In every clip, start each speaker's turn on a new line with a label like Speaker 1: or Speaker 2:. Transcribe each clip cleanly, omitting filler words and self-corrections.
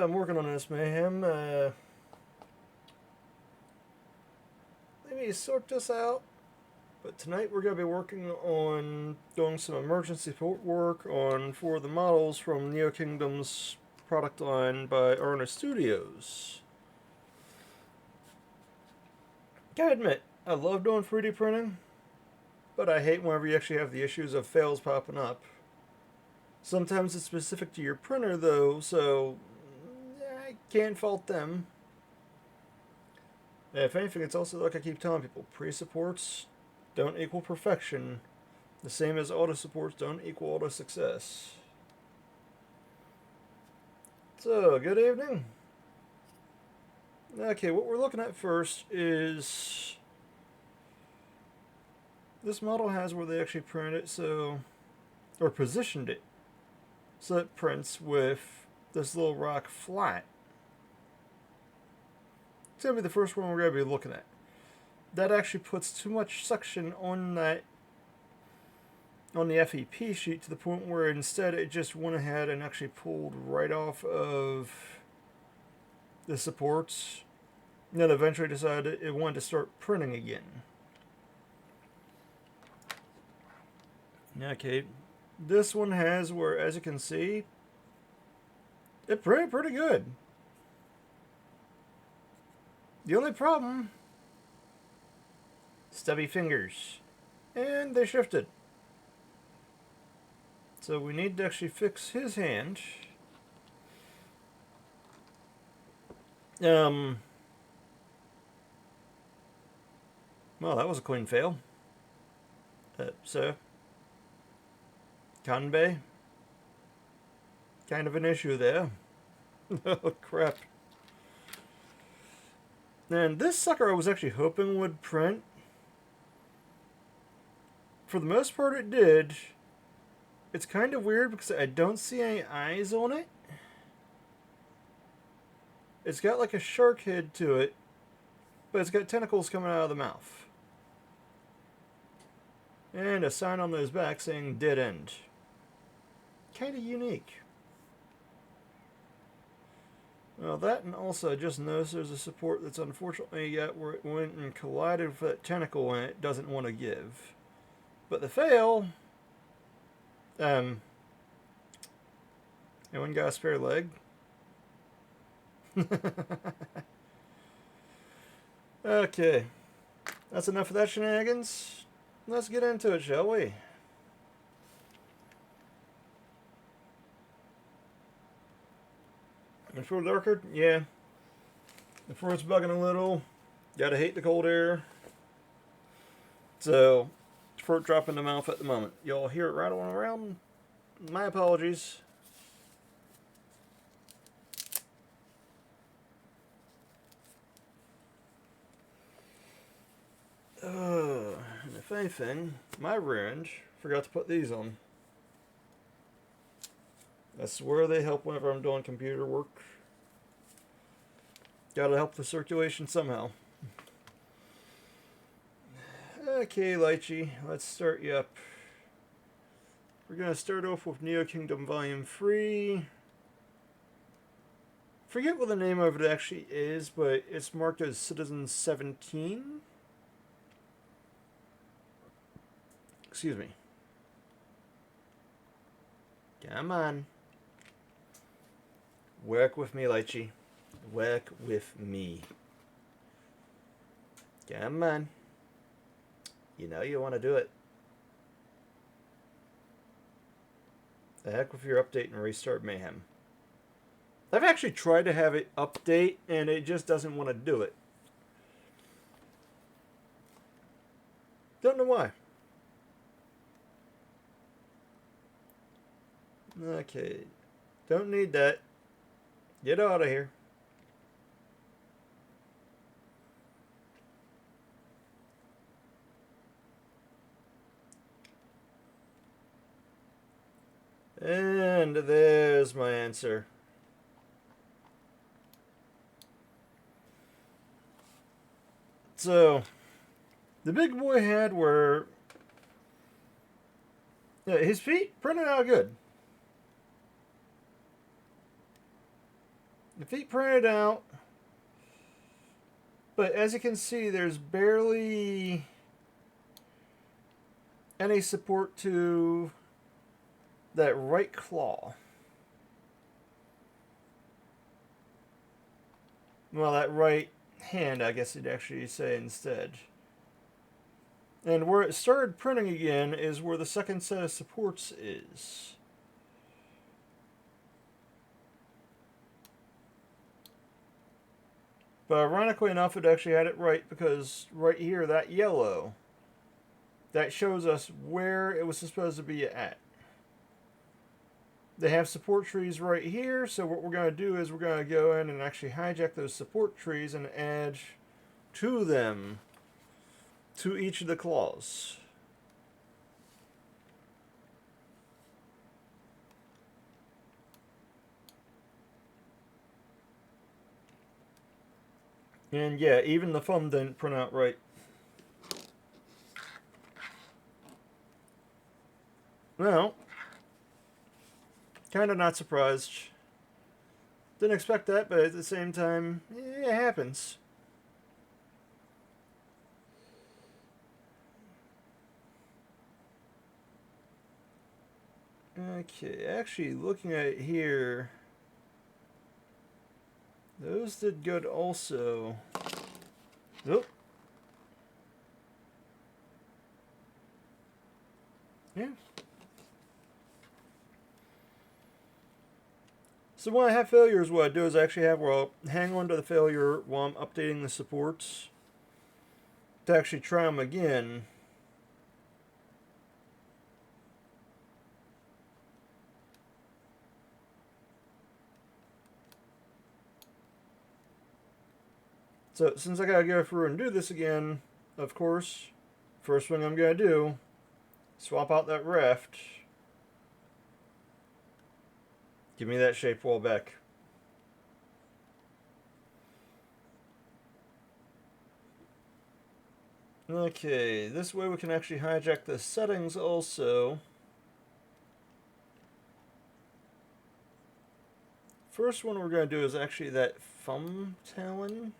Speaker 1: I'm working on this, Mayhem. Let me sort this out. But tonight we're going to be working on doing some emergency support work on 4 of the models from Neo Kingdom's product line by RN Estudios. Gotta admit, I love doing 3D printing, but I hate whenever you actually have the issues of fails popping up. Sometimes it's specific to your printer, though, so I can't fault them. If anything, it's also like I keep telling people, pre-supports don't equal perfection, the same as auto supports don't equal auto success. So, good evening. Okay, what we're looking at first is this model has where they actually printed it so, or positioned it so it prints with this little rock flat. It's going to be the first one we're going to be looking at. That actually puts too much suction on the FEP sheet to the point where instead it just went ahead and actually pulled right off of the supports, and then eventually decided it wanted to start printing again. Okay, this one has where, as you can see, it printed pretty good. The only problem, stubby fingers, and they shifted. So we need to actually fix his hand. Well, that was a clean fail. So, Kanbei, kind of an issue there. Oh, crap. And this sucker I was actually hoping would print. For the most part it did. It's kind of weird because I don't see any eyes on it. It's got like a shark head to it, but it's got tentacles coming out of the mouth. And a sign on those back saying dead end. Kind of unique. Well, that, and also I just noticed there's a support that's unfortunately got where it went and collided with that tentacle and it doesn't want to give. But the fail, anyone got a spare leg? Okay, that's enough of that shenanigans. Let's get into it, shall we? And for darker, yeah. The floor's bugging a little. Gotta hate the cold air. So, fruit drop in the mouth at the moment. Y'all hear it rattling around? My apologies. And if anything, my range forgot to put these on. I swear they help whenever I'm doing computer work. Gotta help the circulation somehow. Okay, Lychee, let's start you up. We're gonna start off with Neo Kingdom Volume 3. Forget what the name of it actually is, but it's marked as Citizen 17. Excuse me. Come on. Work with me, Lychee. Work with me. Come on. You know you want to do it. The heck with your update and restart Mayhem. I've actually tried to have it update and it just doesn't want to do it. Don't know why. Okay. Don't need that. Get out of here. And there's my answer. So, the big boy had were... Yeah, his feet printed out good. The feet printed out, but as you can see, there's barely any support to that right claw. Well, that right hand, I guess you'd actually say instead. And where it started printing again is where the second set of supports is. But ironically enough, it actually had it right, because right here, that yellow, that shows us where it was supposed to be at. They have support trees right here, so what we're going to do is we're going to go in and actually hijack those support trees and add to them, to each of the claws. And yeah, even the thumb didn't print out right. Well, kind of not surprised. Didn't expect that, but at the same time, it happens. Okay, actually looking at it here, those did good also. Nope. Yeah. So when I have failures, what I do is actually have, well, hang on to the failure while I'm updating the supports to actually try them again. So since I gotta go through and do this again, of course, first thing I'm gonna do, swap out that raft. Give me that shape wall back. Okay, this way we can actually hijack the settings also. First one we're going to do is actually that thumb talon.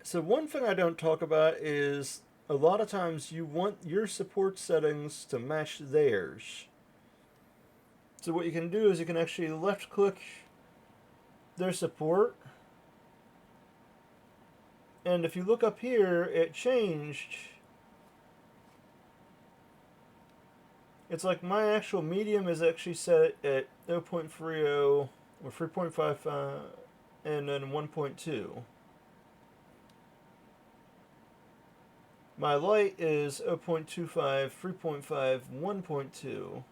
Speaker 1: So one thing I don't talk about is a lot of times you want your support settings to match theirs. So what you can do is you can actually left click their support, and if you look up here, it changed. It's like my actual medium is actually set at 0.30 or 3.55 and then 1.2. My light is 0.25, 3.5, 1.2.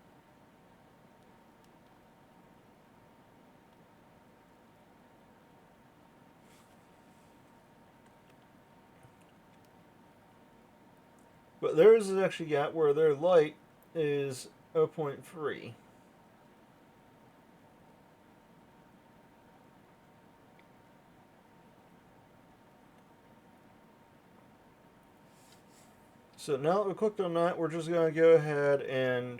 Speaker 1: But theirs is actually got where their light is 0.3. So now that we clicked on that, we're just going to go ahead and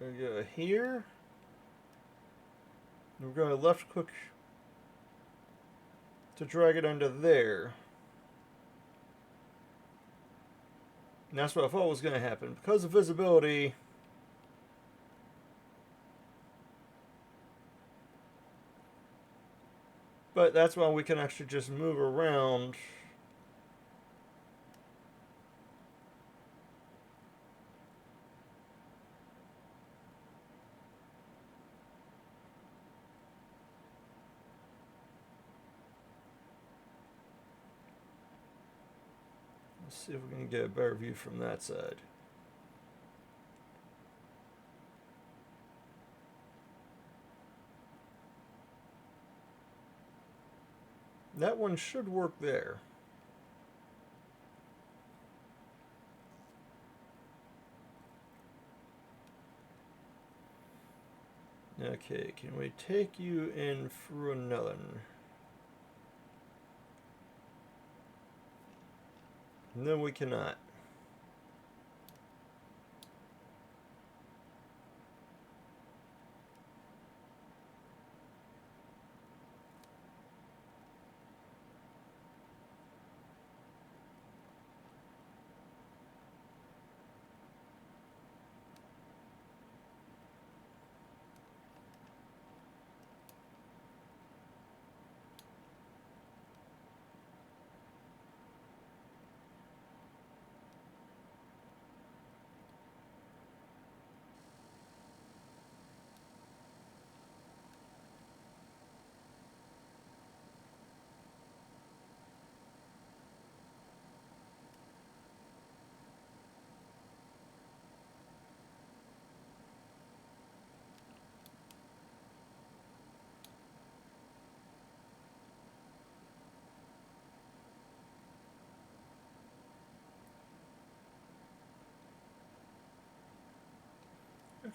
Speaker 1: go here. We're going to left click to drag it under there. And that's what I thought was going to happen. Because of visibility, but that's why we can actually just move around. Let's see if we can get a better view from that side. That one should work there. Okay, can we take you in through another one? No, we cannot.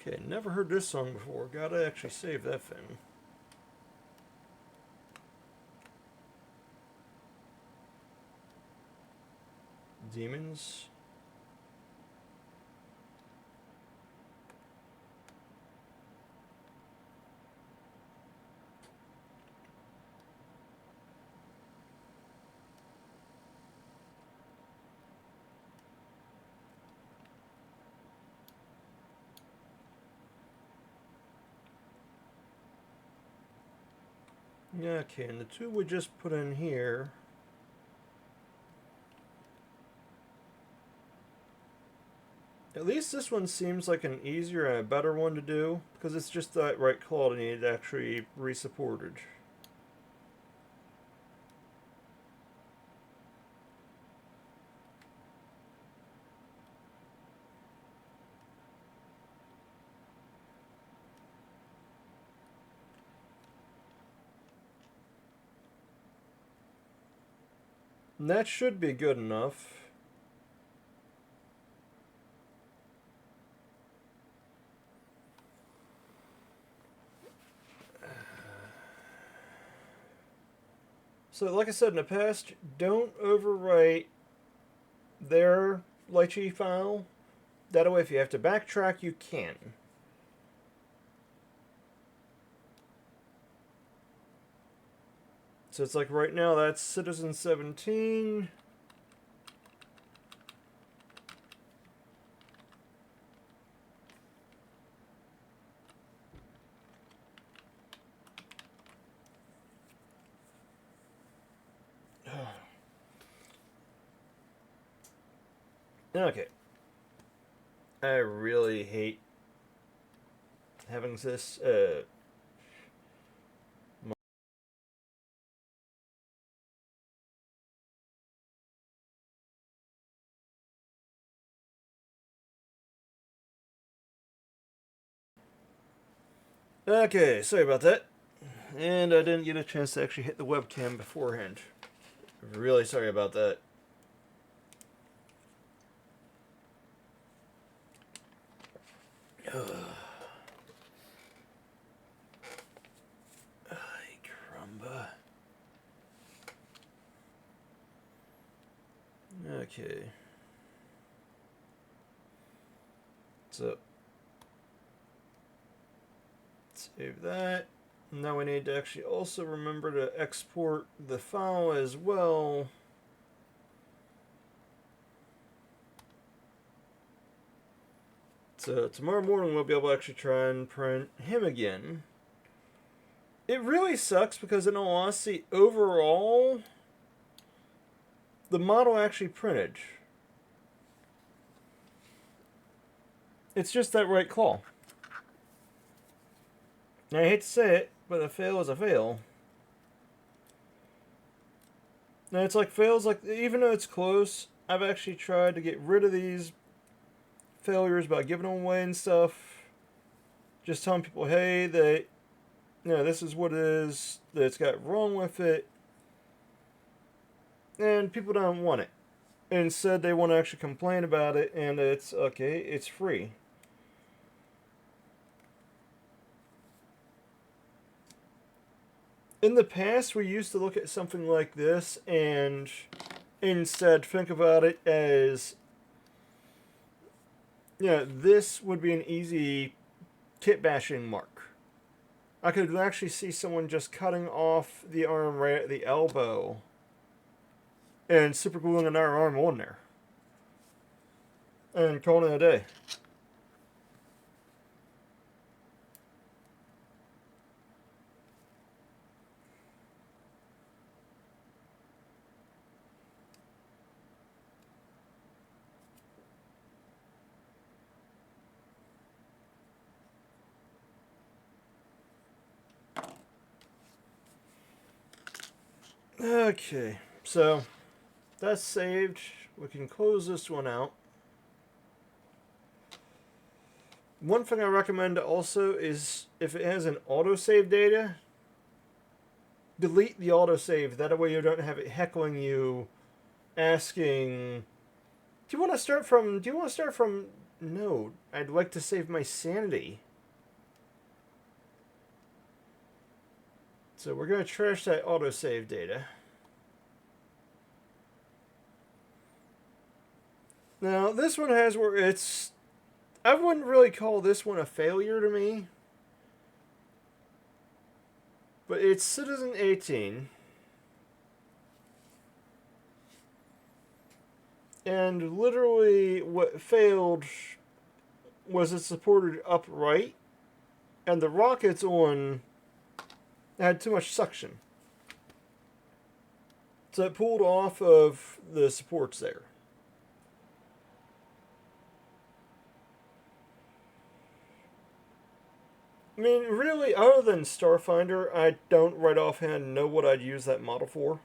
Speaker 1: Okay, never heard this song before. Gotta actually save that thing. Demons. Yeah, okay, and the two we just put in here. At least this one seems like an easier and a better one to do, because it's just that right quality it actually resupported. And that should be good enough. So, like I said in the past, don't overwrite their lychee file. That way, if you have to backtrack, you can. So it's like right now that's Citizen 17. Okay. I really hate having this Okay, sorry about that. And I didn't get a chance to actually hit the webcam beforehand. Really sorry about that. Ay, caramba. Okay. So, save that. Now we need to actually also remember to export the file as well. So tomorrow morning we'll be able to actually try and print him again. It really sucks because in all honesty, overall, the model actually printed. It's just that right claw. Now, I hate to say it, but a fail is a fail. Now, it's like fails, like, even though it's close, I've actually tried to get rid of these failures by giving them away and stuff. Just telling people, hey, that, this is what it is, that it's got wrong with it. And people don't want it. Instead, they want to actually complain about it, and it's, okay, it's free. In the past, we used to look at something like this and instead think about it as, this would be an easy kit bashing mark. I could actually see someone just cutting off the arm right at the elbow and super gluing another arm on there and calling it a day. Okay, so that's saved. We can close this one out. One thing I recommend also is if it has an autosave data, delete the autosave. That way you don't have it heckling you, asking, "Do you want to start from? Do you want to start from?" No, I'd like to save my sanity. So we're going to trash that autosave data. Now, this one has where it's... I wouldn't really call this one a failure to me. But it's Citizen 18. And literally what failed was it supported upright. And the rockets on had too much suction. So it pulled off of the supports there. I mean, really, other than Starfinder, I don't right offhand know what I'd use that model for.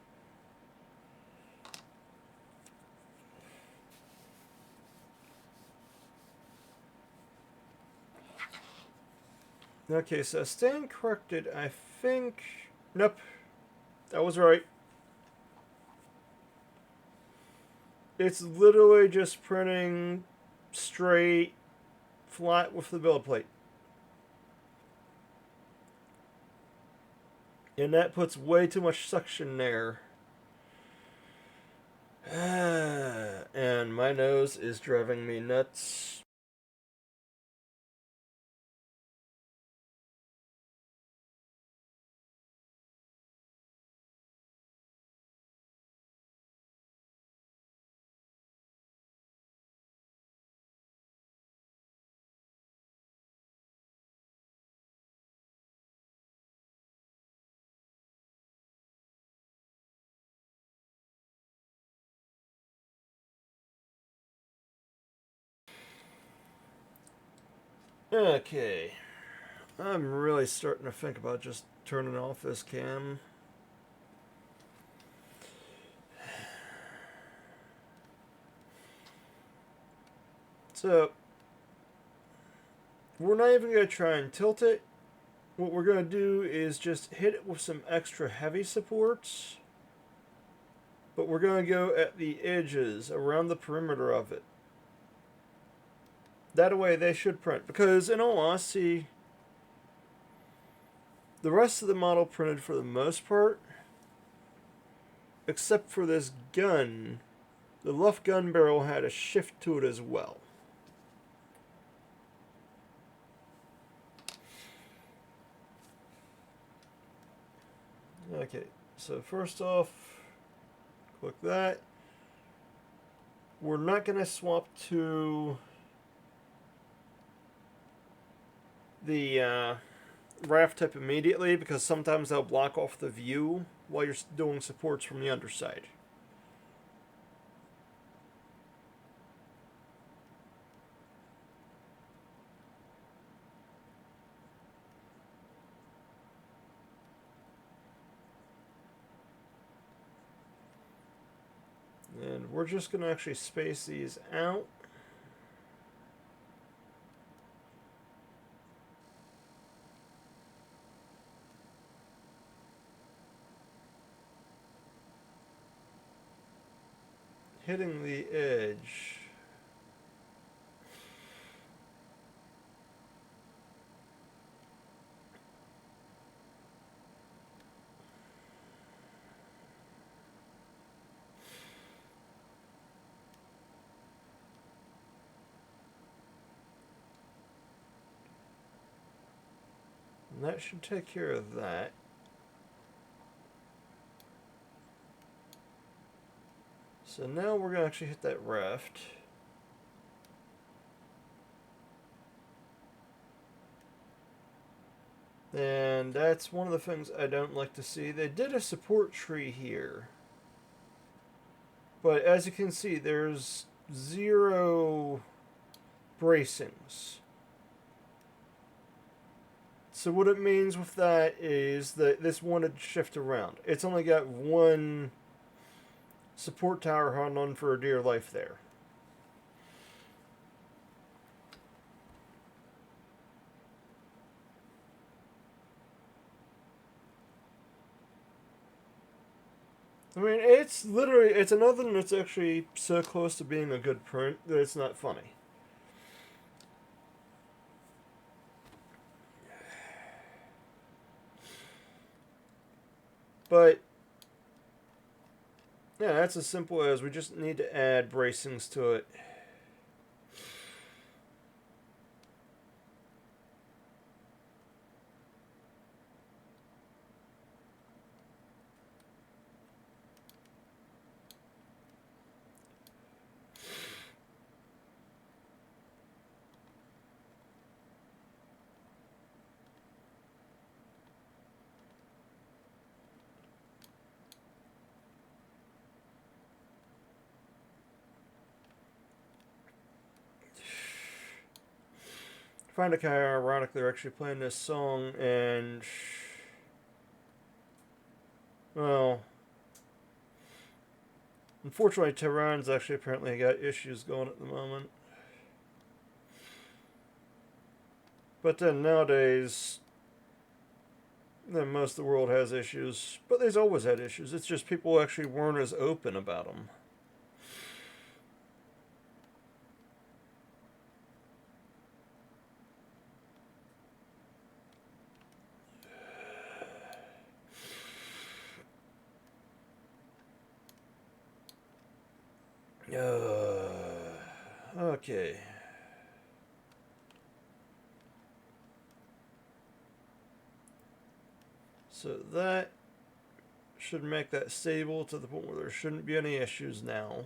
Speaker 1: Okay, so stand corrected, I think... Nope. That was right. It's literally just printing straight, flat with the build plate. And that puts way too much suction there. And my nose is driving me nuts. Okay. I'm really starting to think about just turning off this cam. So, we're not even going to try and tilt it. What we're going to do is just hit it with some extra heavy supports. But we're going to go at the edges, around the perimeter of it. That way they should print. Because in all honesty, the rest of the model printed for the most part. Except for this gun. The left gun barrel had a shift to it as well. Okay, so first off, click that. We're not going to swap to the raft tip immediately because sometimes they'll block off the view while you're doing supports from the underside. And we're just going to actually space these out. Hitting the edge. And that should take care of that. So now we're going to actually hit that raft. And that's one of the things I don't like to see. They did a support tree here. But as you can see, there's 0 bracings. So what it means with that is that this wanted to shift around. It's only got one support tower hung on for dear life there. I mean, it's literally, it's another one that's actually so close to being a good print that it's not funny. But, yeah, that's as simple as we just need to add bracings to it. I find it kind of ironic they're actually playing this song and, well, unfortunately Tehran's actually apparently got issues going at the moment. But then nowadays, then most of the world has issues, but there's always had issues. It's just people actually weren't as open about them. Okay. So that should make that stable to the point where there shouldn't be any issues now.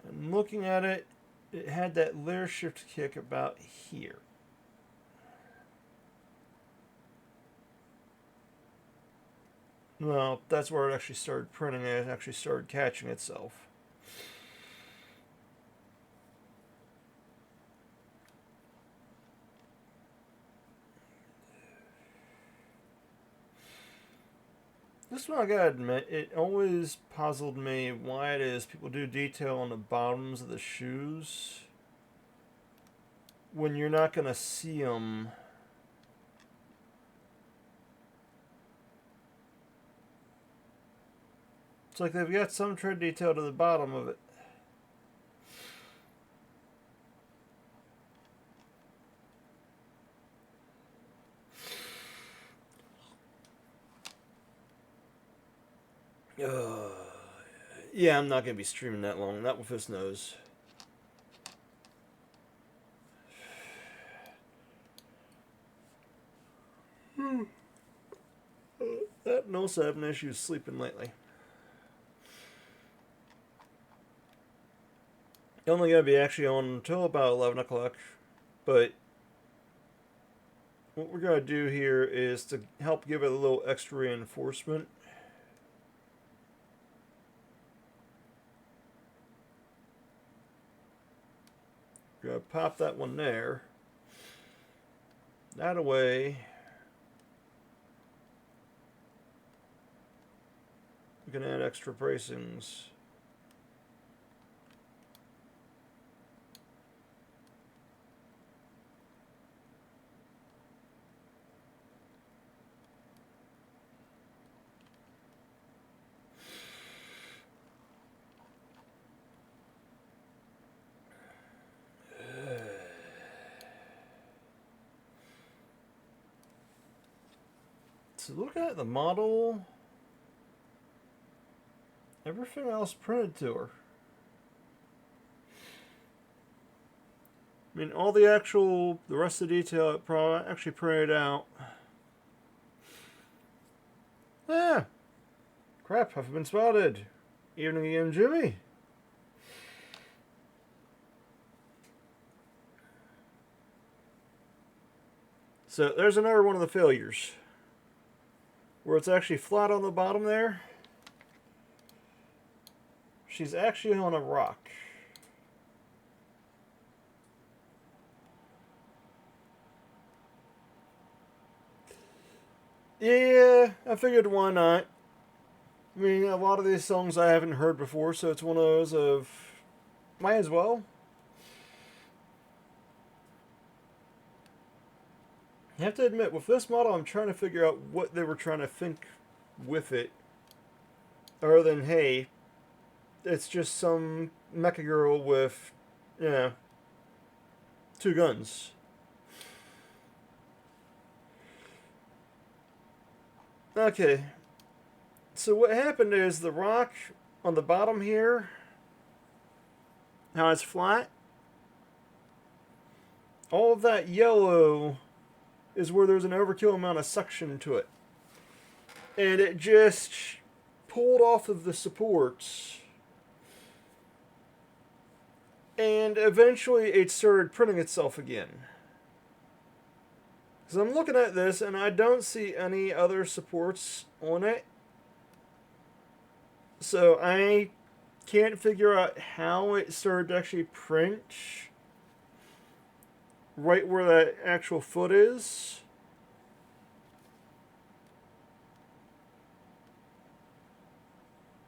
Speaker 1: And looking at it, it had that layer shift kick about here. Well, that's where it actually started printing and it actually started catching itself. This one I gotta admit, it always puzzled me why it is people do detail on the bottoms of the shoes when you're not gonna see them. It's like they've got some tread detail to the bottom of it. Yeah, I'm not going to be streaming that long. Not with this nose. That and also having issues sleeping lately. Only going to be actually on until about 11 o'clock. But what we're going to do here is to help give it a little extra reinforcement. We're going to pop that one there. That away. We can add extra bracings. So looking at the model, everything else printed to her. I mean, all the rest of the detail it probably actually printed out. Ah, crap, I've been spotted. Evening again, Jimmy. So there's another one of the failures, where it's actually flat on the bottom there. She's actually on a rock. Yeah, I figured why not. I mean, a lot of these songs I haven't heard before, so it's one of those of might as well. I have to admit, with this model, I'm trying to figure out what they were trying to think with it. Other than, hey, it's just some mecha girl with, you know, 2 guns. Okay. So what happened is the rock on the bottom here, how it's flat, all of that yellow is where there's an overkill amount of suction to it. And it just pulled off of the supports. And eventually it started printing itself again. Because I'm looking at this and I don't see any other supports on it. So I can't figure out how it started to actually print right where that actual foot is.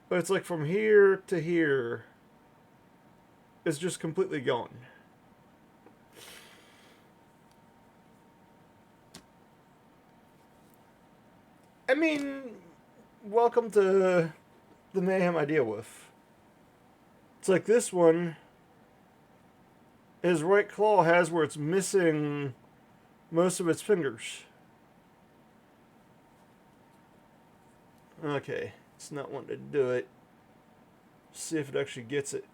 Speaker 1: But it's like from here to here is just completely gone. I mean, welcome to the mayhem I deal with. It's like this one, his right claw has where it's missing most of its fingers. Okay, it's not wanting to do it. See if it actually gets it.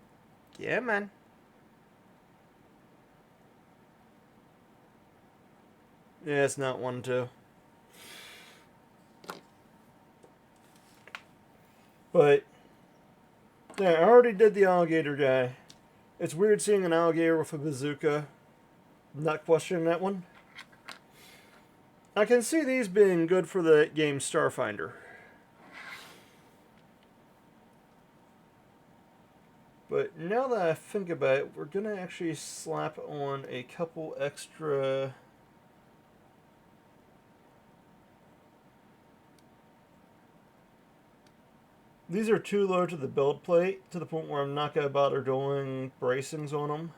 Speaker 1: Yeah, man. Yeah, it's not wanting to. But, yeah, I already did the alligator guy. It's weird seeing an alligator with a bazooka. I'm not questioning that one. I can see these being good for the game Starfinder. But now that I think about it, we're going to actually slap on a couple extra... These are too low to the build plate, to the point where I'm not going to bother doing bracings on them.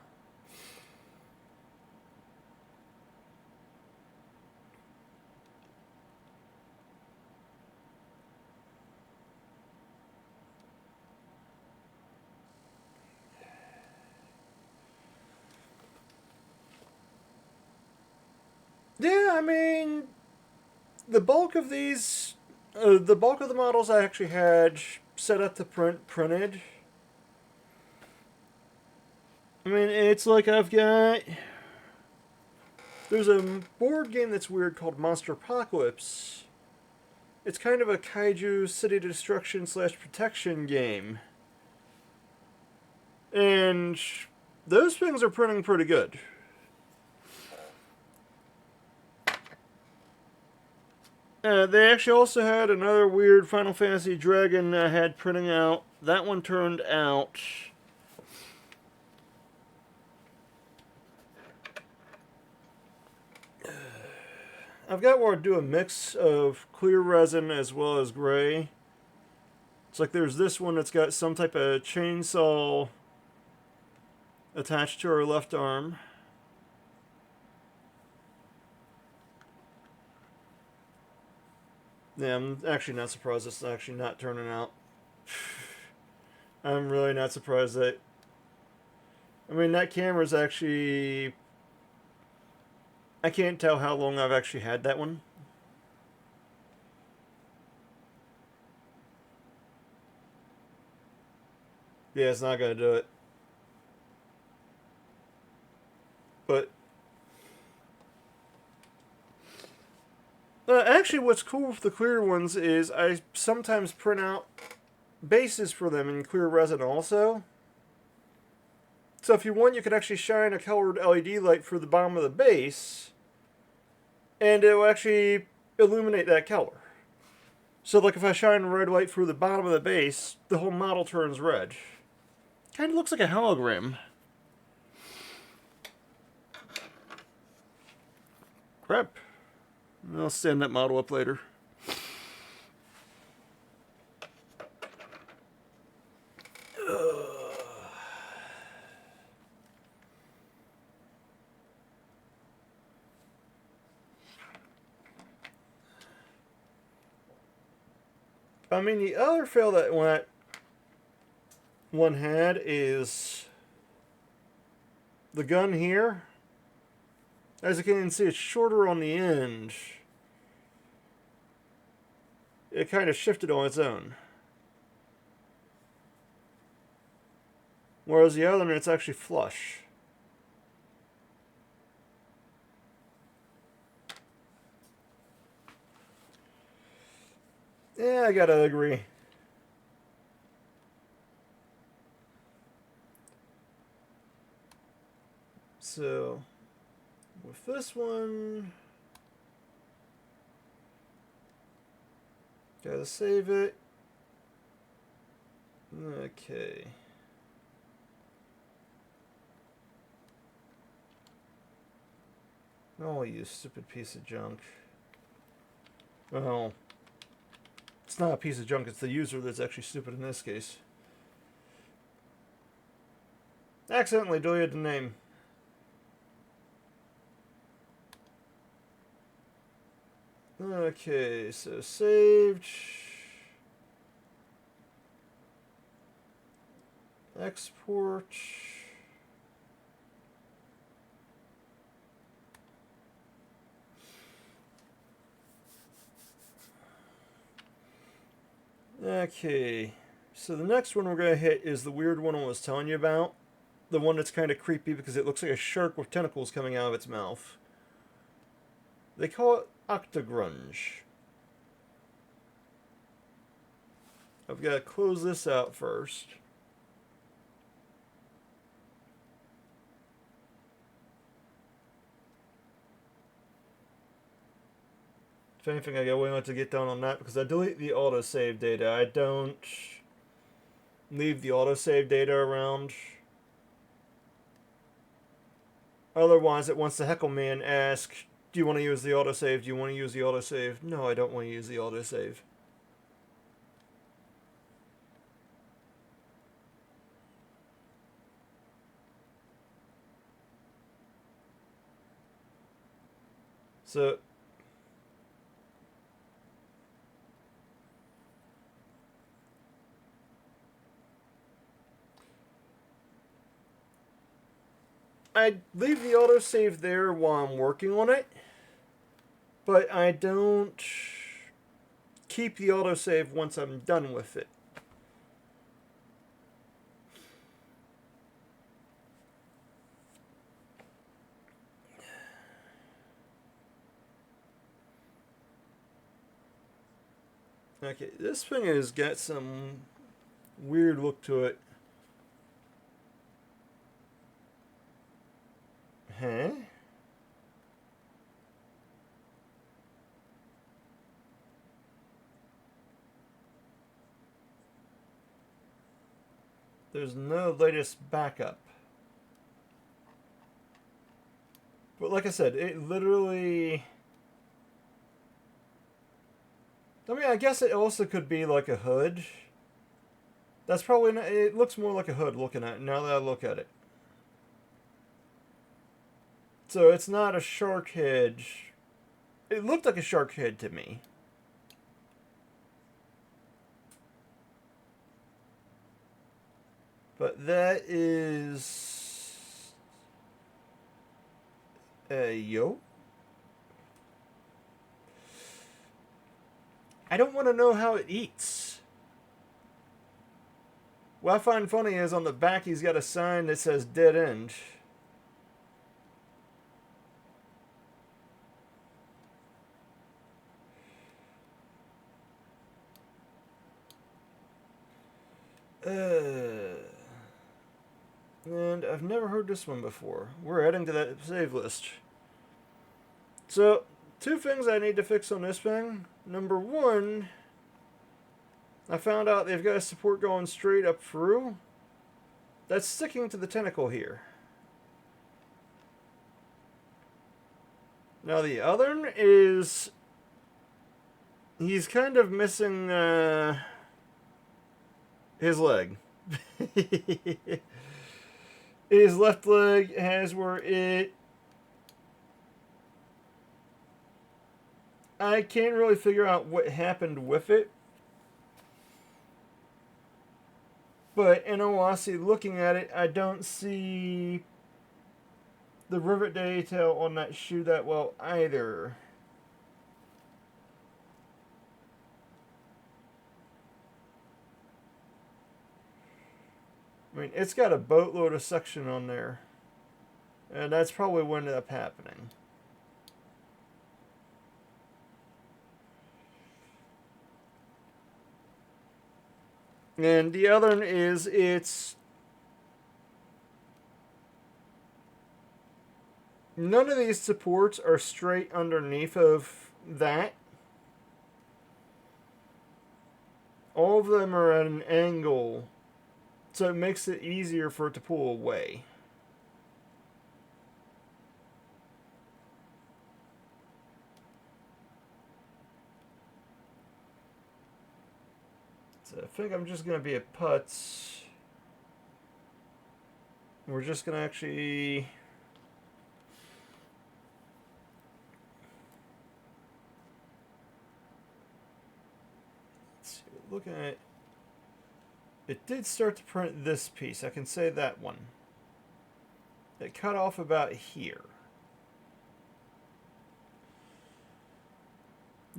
Speaker 1: Yeah, I mean, the bulk of these, the bulk of the models I actually had set up to print printed. I mean, it's like I've got... There's a board game that's weird called Monster Apocalypse. It's kind of a kaiju city destruction / protection game. And those things are printing pretty good. They actually also had another weird Final Fantasy Dragon had printing out. That one turned out. I've got where I do a mix of clear resin as well as gray. It's like there's this one that's got some type of chainsaw attached to her left arm. Yeah, I'm actually not surprised it's actually not turning out. I'm really not surprised that... I mean, that camera's actually... I can't tell how long I've actually had that one. Yeah, it's not going to do it. But Actually, what's cool with the clear ones is I sometimes print out bases for them in clear resin also. So if you want, you can actually shine a colored LED light through the bottom of the base, and it will actually illuminate that color. So like if I shine a red light through the bottom of the base, the whole model turns red. Kind of looks like a hologram. Crap. I'll stand that model up later. I mean, the other fail that one had is the gun here. As you can see, it's shorter on the end. It kind of shifted on its own. Whereas the other one, it's actually flush. Yeah, I gotta agree. So, with this one, gotta save it. Okay. Oh, you stupid piece of junk. Well, it's not a piece of junk, it's the user that's actually stupid in this case. Accidentally deleted the name. Okay, so saved. Export. Okay, so the next one we're going to hit is the weird one I was telling you about. The one that's kind of creepy because it looks like a shark with tentacles coming out of its mouth. They call it Octogrunge. I've got to close this out first. If anything, I got way much to get done on that because I delete the autosave data. I don't leave the autosave data around. Otherwise, it wants to heckle me and ask, do you want to use the autosave? Do you want to use the autosave? No, I don't want to use the autosave. So, I leave the autosave there while I'm working on it, but I don't keep the autosave once I'm done with it. Okay, this thing has got some weird look to it. Huh? There's no latest backup. But like I said, it literally... I mean, I guess it also could be like a hood. That's probably not... It looks more like a hood looking at it, now that I look at it. So it's not a shark head. It looked like a shark head to me. But that is... yo? I don't want to know how it eats. What I find funny is on the back he's got a sign that says dead end. And I've never heard this one before. We're adding to that save list. So, two things I need to fix on this thing. Number one, I found out they've got support going straight up through. That's sticking to the tentacle here. Now the other one is he's kind of missing his leg. His left leg has where it... I can't really figure out what happened with it. But in all honesty, looking at it, I don't see the rivet detail on that shoe that well either. I mean, it's got a boatload of suction on there. And that's probably what ended up happening. And the other one is it's... None of these supports are straight underneath of that. All of them are at an angle, so it makes it easier for it to pull away. So I think I'm just going to be a putz. We're just going to actually... Let's see, looking at it. It did start to print this piece. I can say that one. It cut off about here.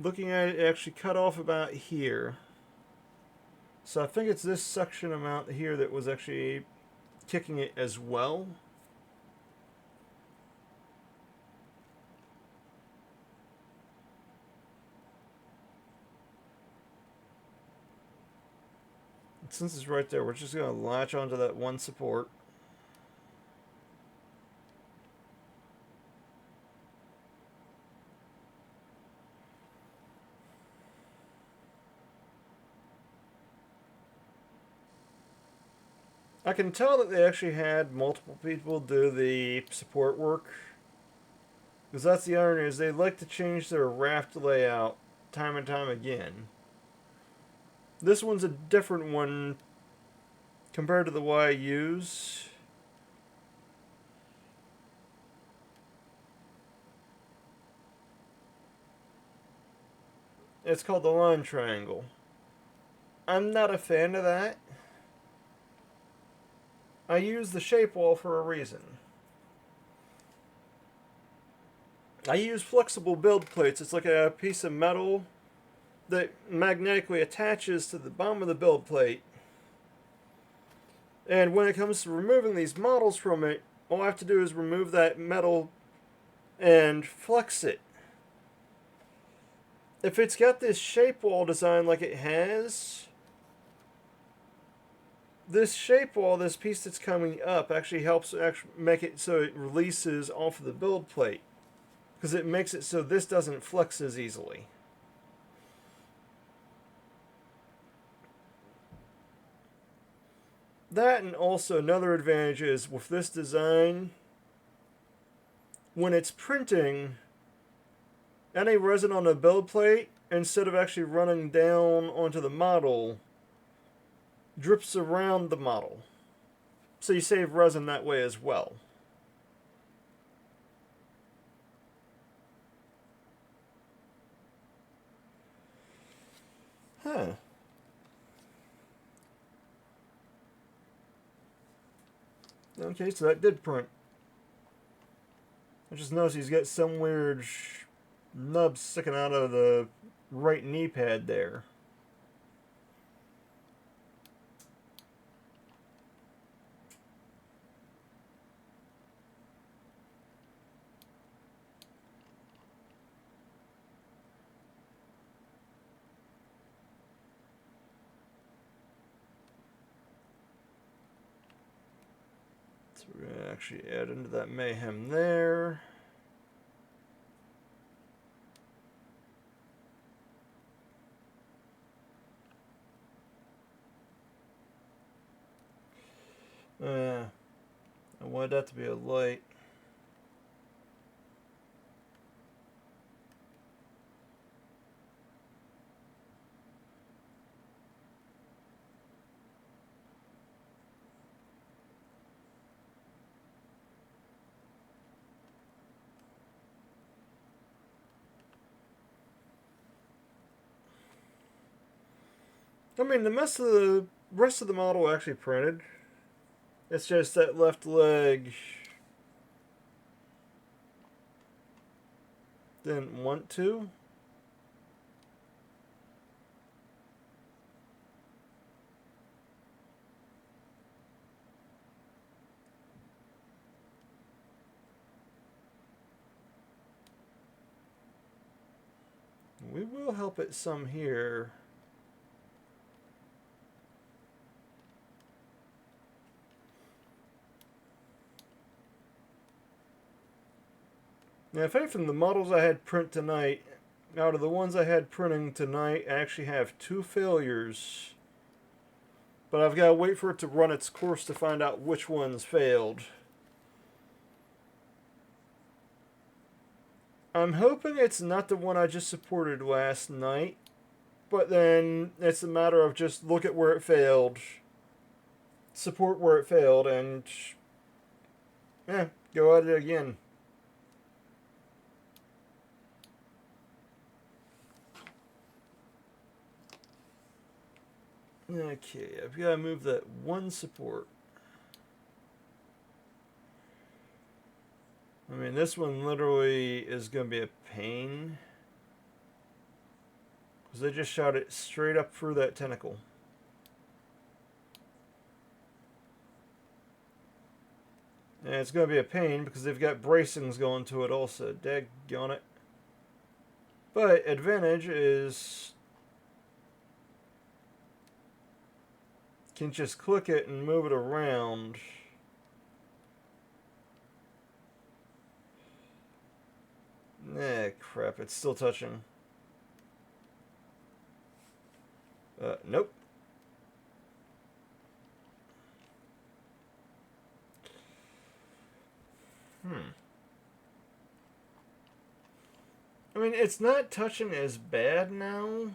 Speaker 1: Looking at it, it actually cut off about here. So I think it's this section amount here that was actually kicking it as well. And since it's right there, we're just going to latch onto that one support. I can tell that they actually had multiple people do the support work. Because that's the irony, is they like to change their raft layout time and time again. This one's a different one compared to the one I use. It's called the line triangle. I'm not a fan of that. I use the shape wall for a reason. I use flexible build plates. It's like a piece of metal that magnetically attaches to the bottom of the build plate. And when it comes to removing these models from it, all I have to do is remove that metal and flex it. If it's got this shape wall design like it has, this shape wall, this piece that's coming up, actually helps make it so it releases off of the build plate. Because it makes it so this doesn't flex as easily. That, and also another advantage is with this design, when it's printing, any resin on the build plate, instead of actually running down onto the model, drips around the model. So you save resin that way as well. Huh. Okay, so that did print. I just noticed he's got some weird nub sticking out of the right knee pad there. So we're going to actually add into that mayhem there. I wanted that to be a light. I mean, the rest of the model actually printed. It's just that left leg didn't want to. We will help it some here. Now, if anything, the models I had print tonight, out of the ones I had printing tonight, I actually have 2 failures. But I've got to wait for it to run its course to find out which ones failed. I'm hoping it's not the one I just supported last night. But then it's a matter of just look at where it failed, support where it failed, and go at it again. Okay, I've got to move that one support. I mean, this one literally is going to be a pain. Because they just shot it straight up through that tentacle. And it's going to be a pain because they've got bracings going to it also. Daggone it. But advantage is can just click it and move it around. Crap, it's still touching. Nope. I mean, it's not touching as bad now.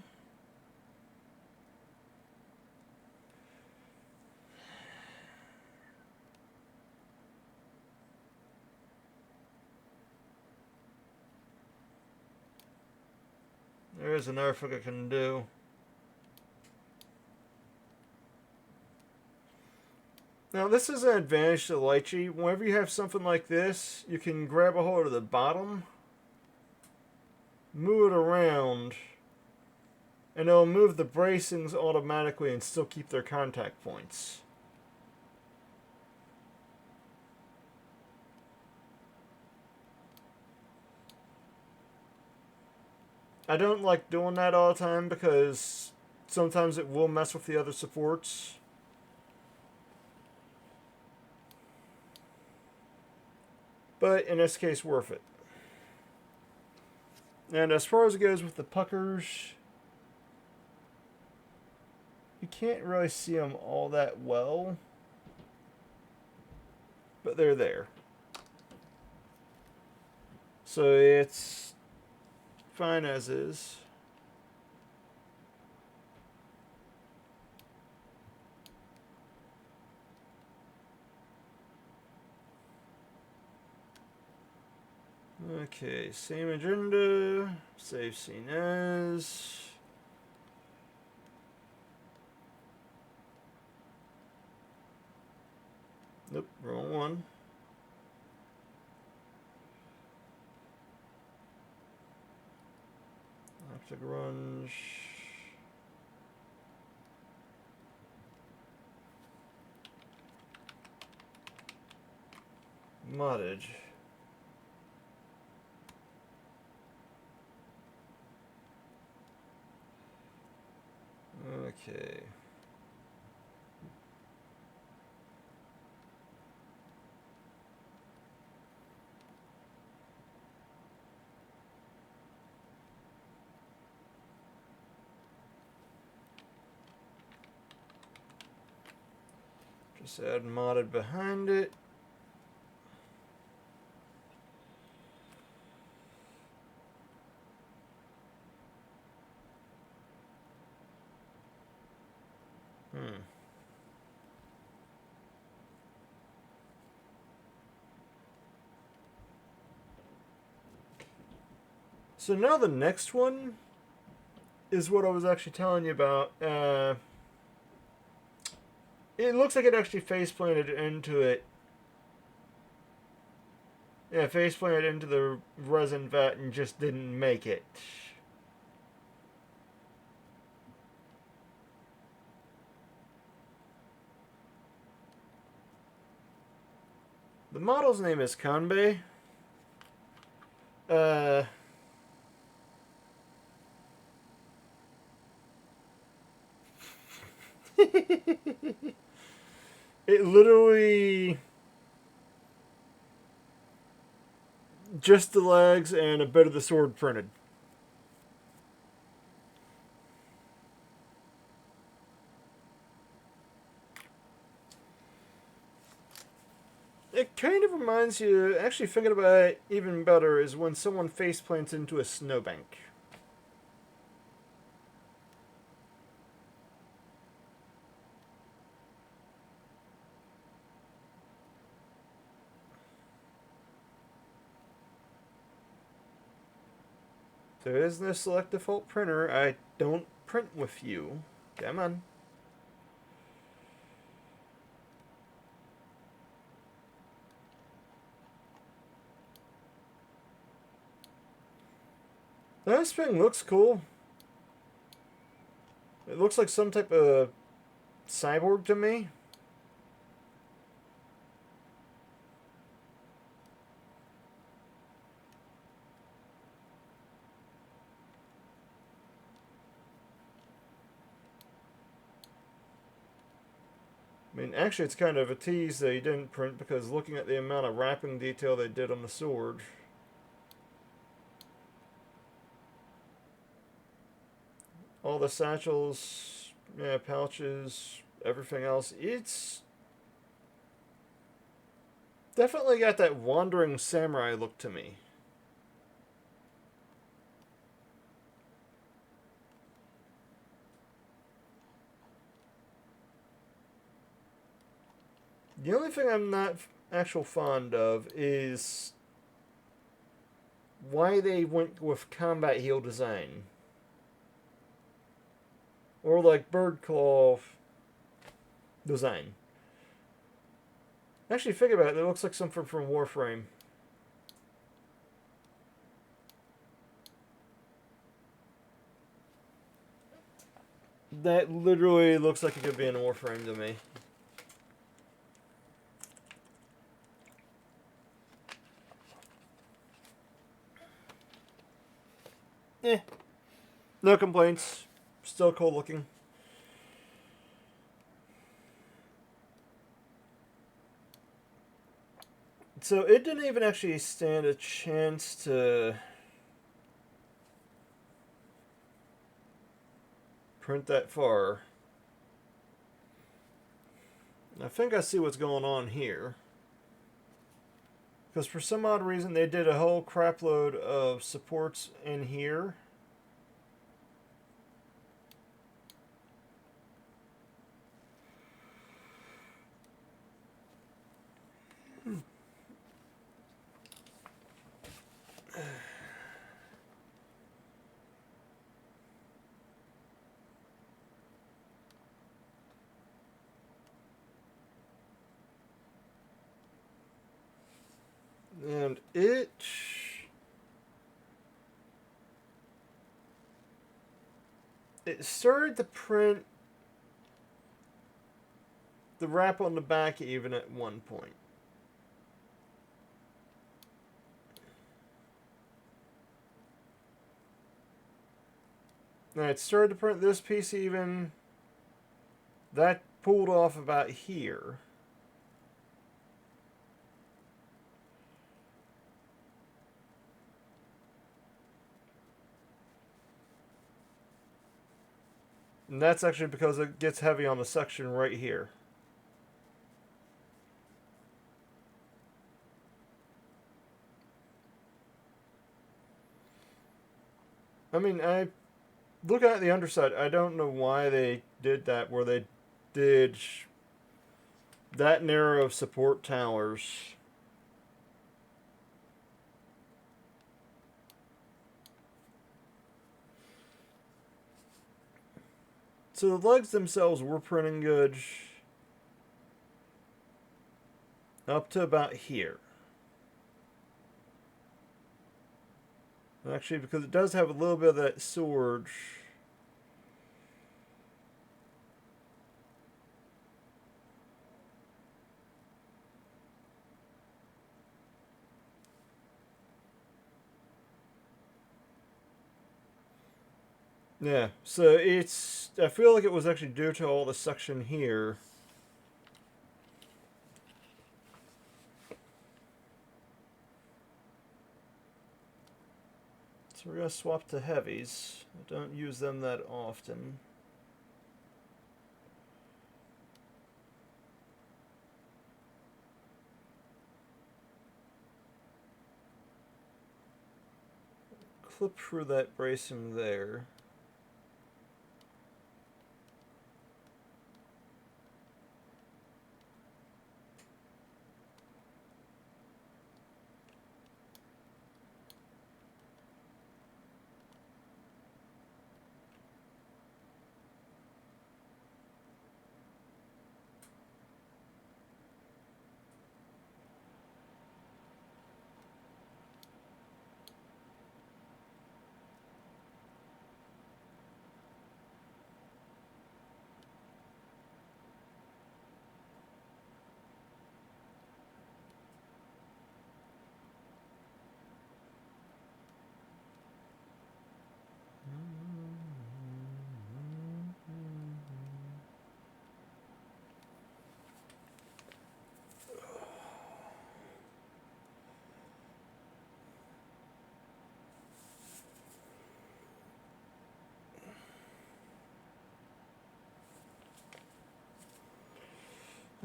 Speaker 1: There is another thing I can do. Now, this is an advantage to lychee. Whenever you have something like this, you can grab a hold of the bottom, move it around, and it'll move the bracings automatically and still keep their contact points. I don't like doing that all the time because sometimes it will mess with the other supports. But in this case, worth it. And as far as it goes with the puckers, you can't really see them all that well. But they're there. So it's fine as is. Okay, same agenda, save scene as. Nope, wrong one. Optic grunge. Moddage. Okay. Just add modded behind it. So now the next one is what I was actually telling you about. It looks like it actually face planted into it. Yeah, face planted into the resin vat and just didn't make it. The model's name is Kanbei. It literally just the legs and a bit of the sword printed. It kind of reminds you, actually thinking about it even better, is when someone face plants into a snowbank. There is no select default printer. I don't print with you. Come on. This thing looks cool. It looks like some type of cyborg to me. I mean, actually, it's kind of a tease they didn't print because looking at the amount of wrapping detail they did on the sword. All the satchels, yeah, pouches, everything else. It's definitely got that wandering samurai look to me. The only thing I'm not actual fond of is why they went with combat heel design. Or like bird claw design. Actually, think about it. It looks like something from Warframe. That literally looks like it could be in Warframe to me. No complaints. Still cool looking. So it didn't even actually stand a chance to print that far. I think I see what's going on here. Because for some odd reason they did a whole crapload of supports in here. And it started to print the wrap on the back even at one point. Now it started to print this piece even. That pulled off about here. And that's actually because it gets heavy on the section right here. I mean, looking at the underside, I don't know why they did that, where they did that narrow of support towers. So the legs themselves were printing good up to about here. Actually, because it does have a little bit of that sword. Yeah, so it's... I feel like it was actually due to all the suction here. So we're going to swap to heavies. I don't use them that often. Clip through that bracing there.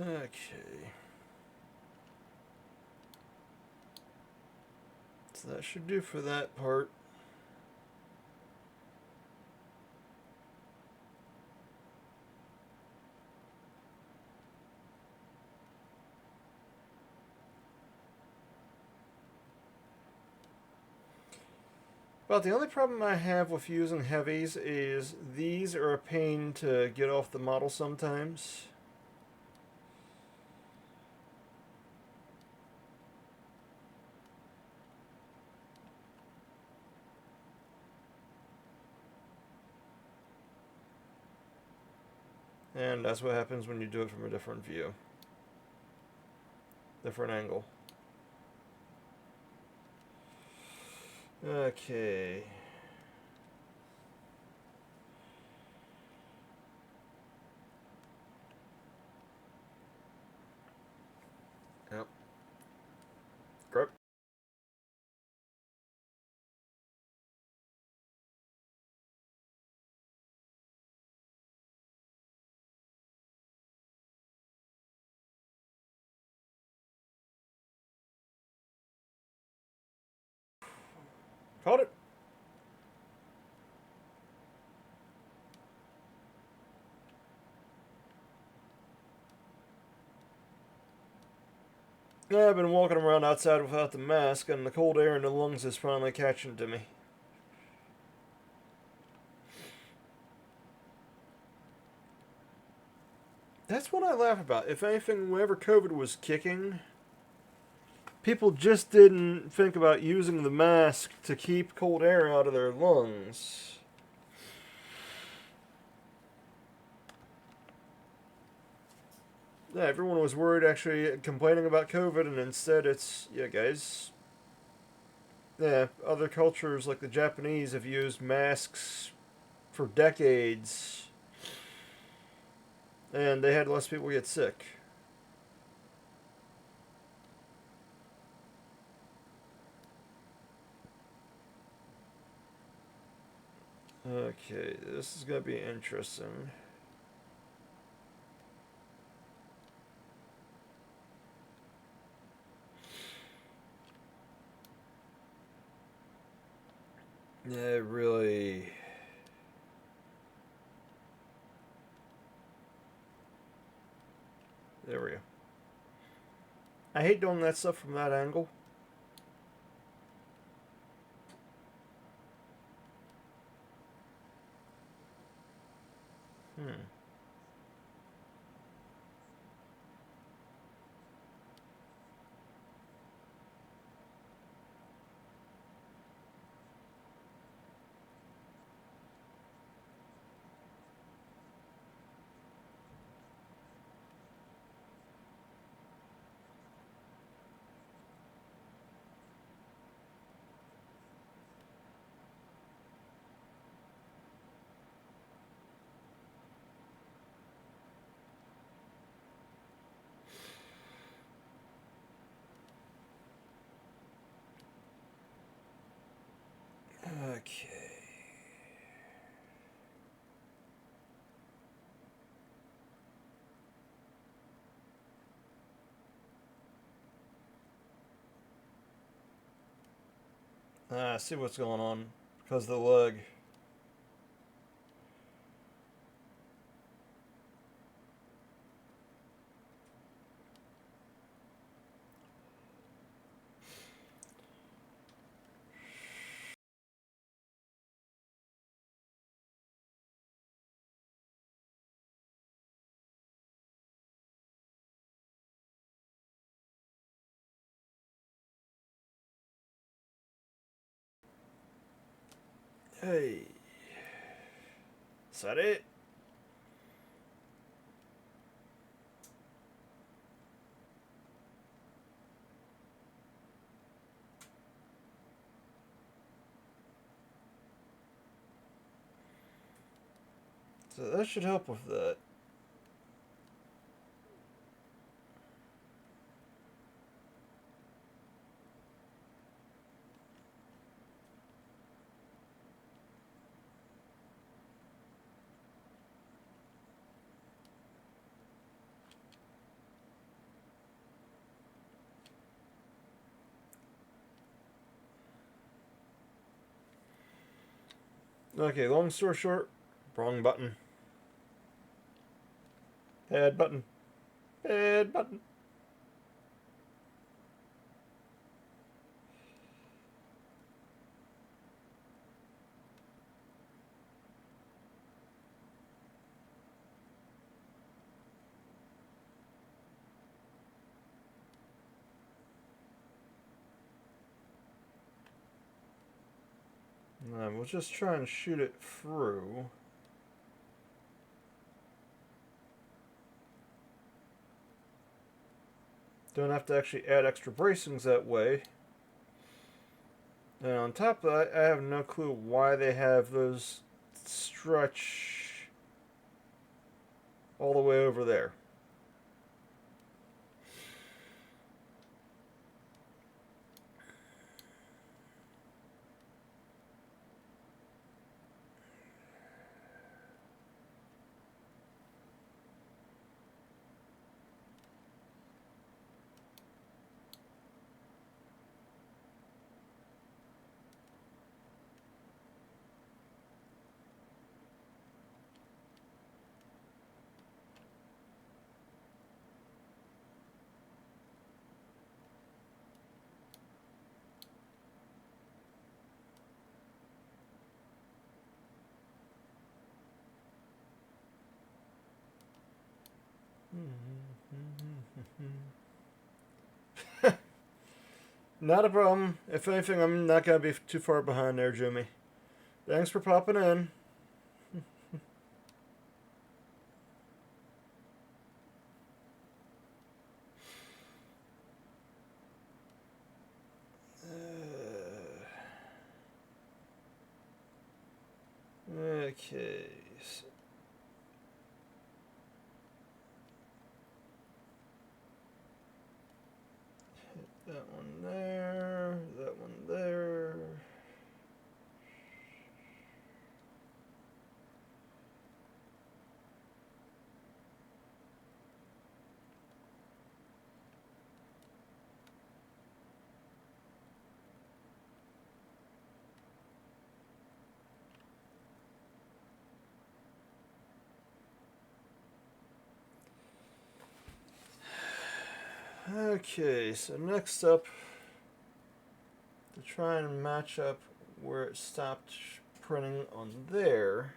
Speaker 1: Okay. So that should do for that part. But the only problem I have with using heavies is these are a pain to get off the model sometimes. And that's what happens when you do it from a different view. Different angle. Okay. Yep. Grip. Caught it. Yeah, I've been walking around outside without the mask, and the cold air in the lungs is finally catching to me. That's what I laugh about. If anything, whenever COVID was kicking, people just didn't think about using the mask to keep cold air out of their lungs. Yeah, everyone was worried, actually complaining about COVID, and instead it's, yeah, guys. Yeah, other cultures like the Japanese have used masks for decades, and they had less people get sick. Okay, this is gonna be interesting. Yeah, really. There we go. I hate doing that stuff from that angle. Hmm. Okay. I see what's going on because of the leg. Hey. Is that it? So that should help with that. Okay, long story short, wrong button. Bad button. Bad button. We'll just try and shoot it through. Don't have to actually add extra bracings that way. And on top of that, I have no clue why they have those stretch all the way over there. Not a problem. If anything, I'm not going to be too far behind there, Jimmy. Thanks for popping in. Okay. So that one there. That one there. Okay, so next up, to try and match up where it stopped printing on there,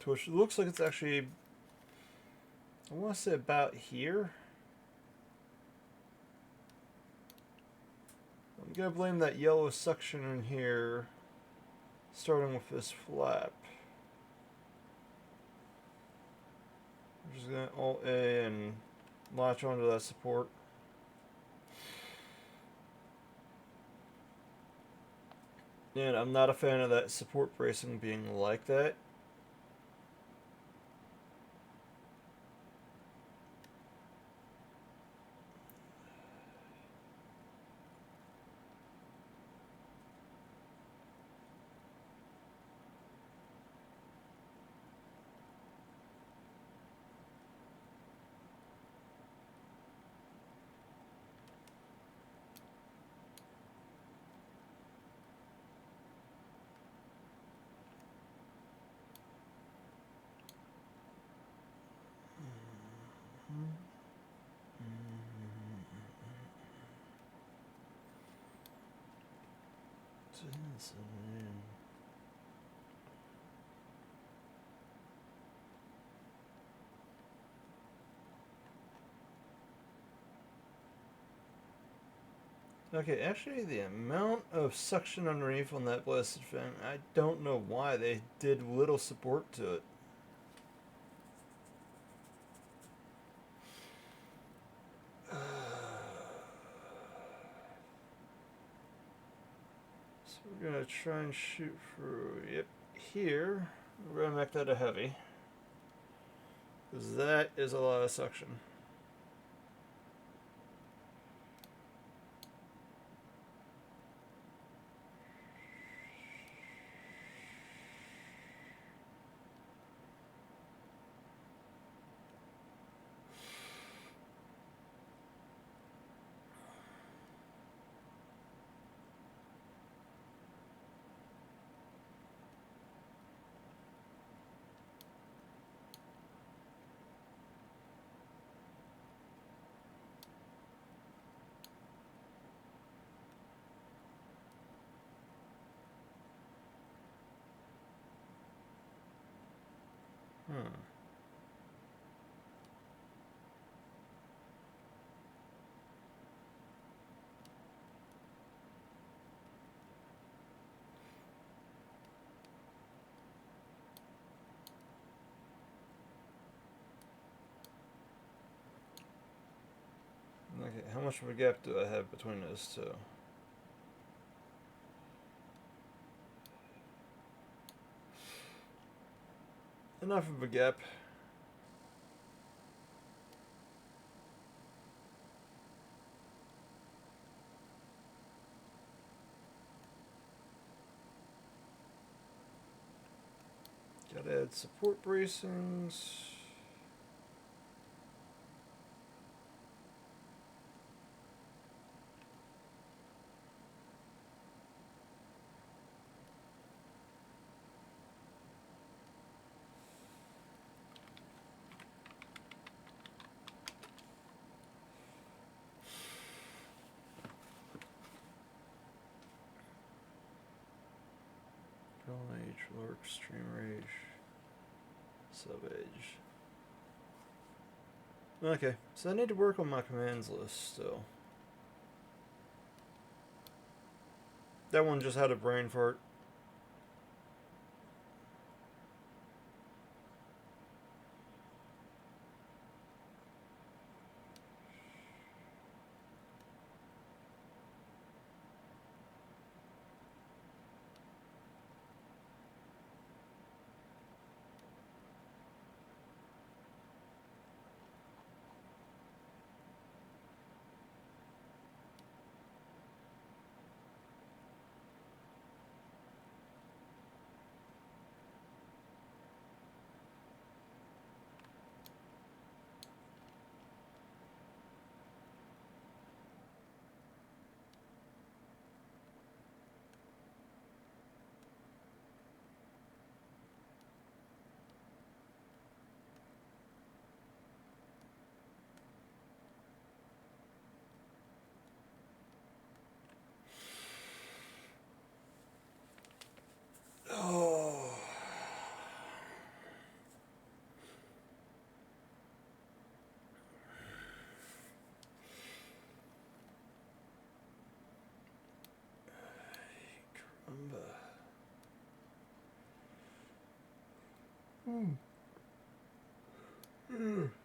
Speaker 1: to which it looks like it's actually, I want to say about here. I'm going to blame that yellow section in here, starting with this flap. I'm just going to Alt-A and latch onto that support. And I'm not a fan of that support bracing being like that. Okay, actually, the amount of suction underneath on that blasted fan, I don't know why they did little support to it. So we're gonna try and shoot through. Yep, here we're gonna make that a heavy, because that is a lot of suction. Okay, how much of a gap do I have between those two? Enough of a gap. Gotta add support bracings. Age, lower extreme range, sub age. Okay, so I need to work on my commands list still. That one just had a brain fart.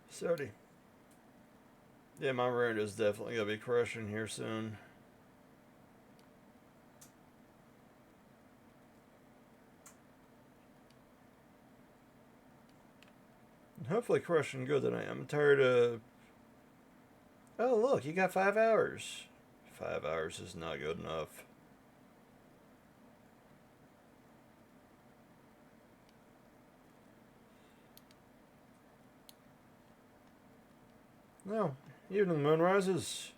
Speaker 1: Sorry. Yeah, my rent is definitely going to be crushing here soon. And hopefully crushing good tonight. I'm tired of... Oh, look, you got 5 hours. 5 hours is not good enough. No, evening moon rises.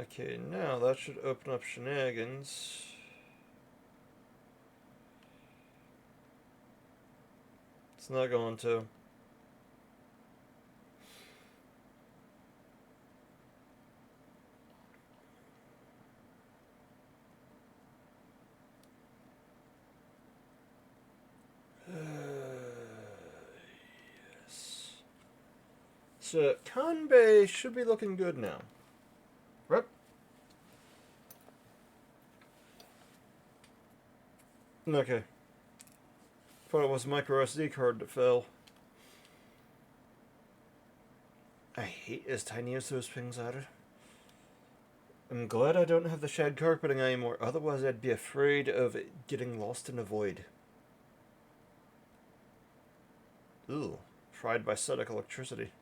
Speaker 1: Okay, now that should open up shenanigans. It's not going to. Yes. So, Kanbei should be looking good now. Right? Okay. Thought it was a micro SD card that fell. I hate as tiny as those things are. I'm glad I don't have the shed carpeting anymore, otherwise I'd be afraid of it getting lost in the void. Ooh, fried by static electricity.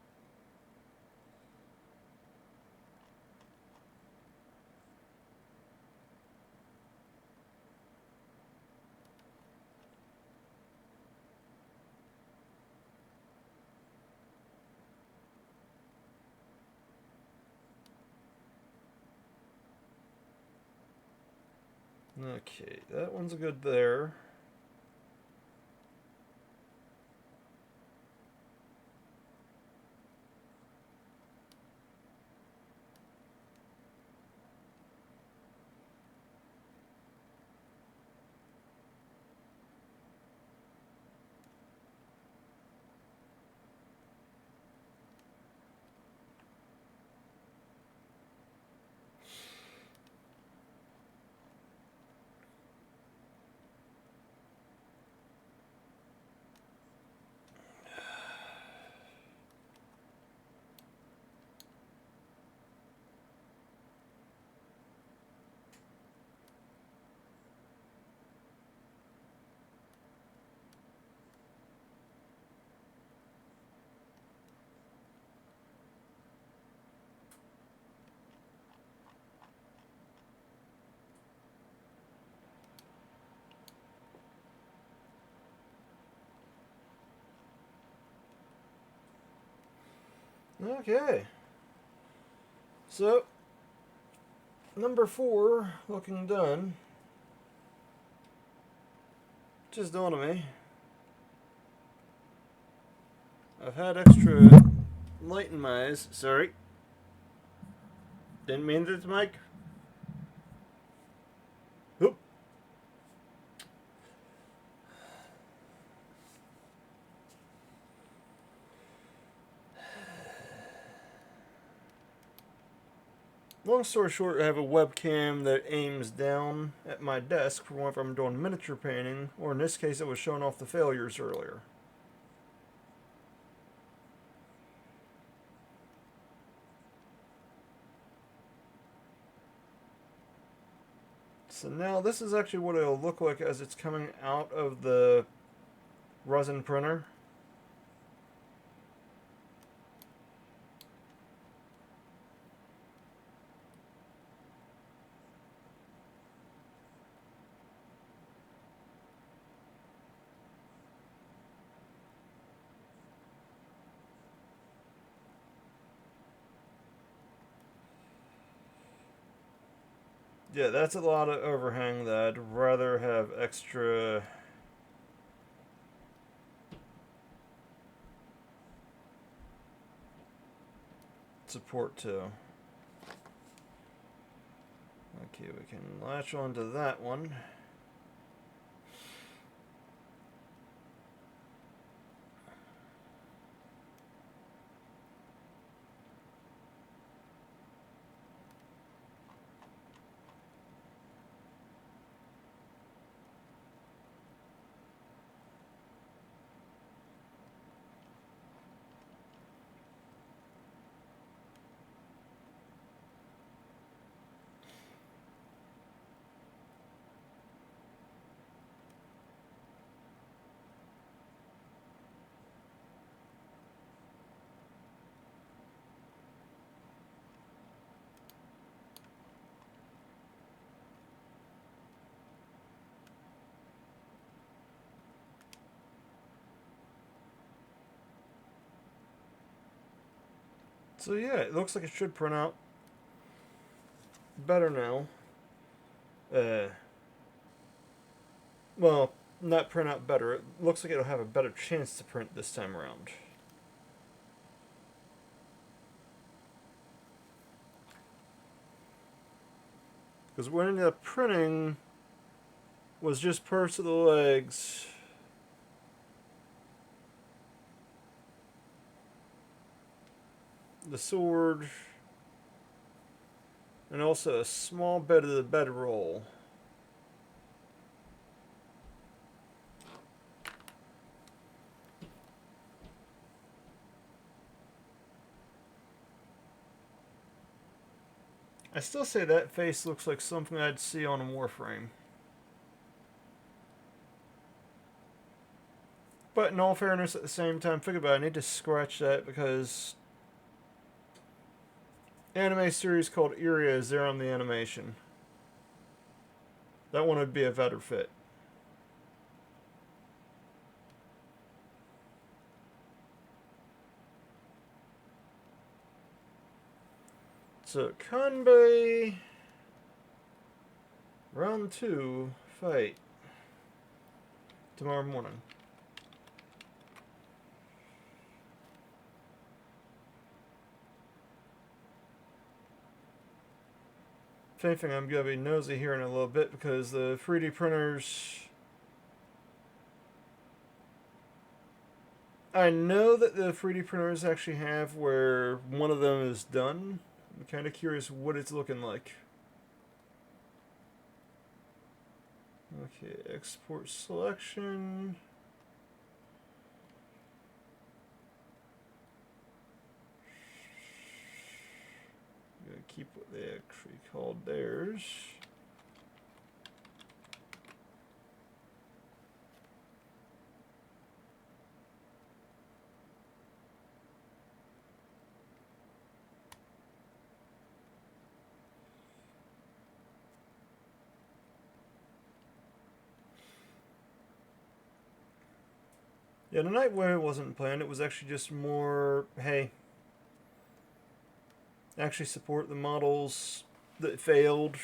Speaker 1: Okay, that one's good there. Okay. So, number 4, looking done. Just dawned on me. I've had extra light in my eyes. Sorry. Didn't mean that, Mike. Oop. Long story short, I have a webcam that aims down at my desk for whenever I'm doing miniature painting, or in this case, it was showing off the failures earlier. So now this is actually what it'll look like as it's coming out of the resin printer. Yeah, that's a lot of overhang that I'd rather have extra support to. Okay, we can latch onto that one. So yeah, it looks like it should print out better now. Uh, well, not print out better. It looks like it'll have a better chance to print this time around. Because what ended up printing was just parts of the legs. The sword. And also a small bit of the bedroll. I still say that face looks like something I'd see on a Warframe. But in all fairness, at the same time, think about it, I need to scratch that because anime series called Iria is there on the animation. That one would be a better fit. So, Kanbei, round 2, fight, tomorrow morning. If anything, I'm going to be nosy here in a little bit because the 3D printers... I know that the 3D printers actually have where one of them is done. I'm kind of curious what it's looking like. Okay, export selection. I'm gonna keep what they actually called theirs. Yeah, the night where it wasn't planned, it was actually just more, hey, actually support the models that failed.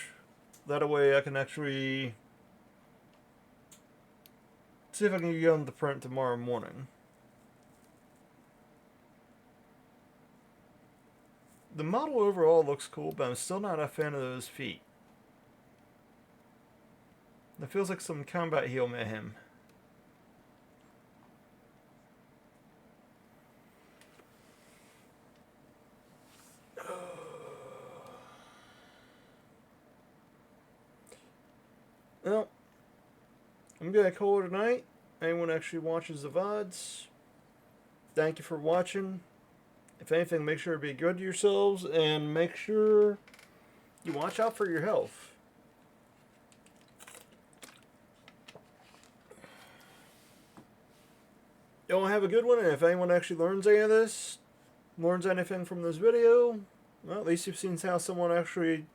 Speaker 1: That way I can actually see if I can get on the print tomorrow morning. The model overall looks cool, but I'm still not a fan of those feet. It feels like some combat heel mayhem. Well, I'm going to call it a night. Anyone actually watches the VODs, thank you for watching. If anything, make sure to be good to yourselves and make sure you watch out for your health. Y'all have a good one, and if anyone actually learns anything from this video, well, at least you've seen how someone actually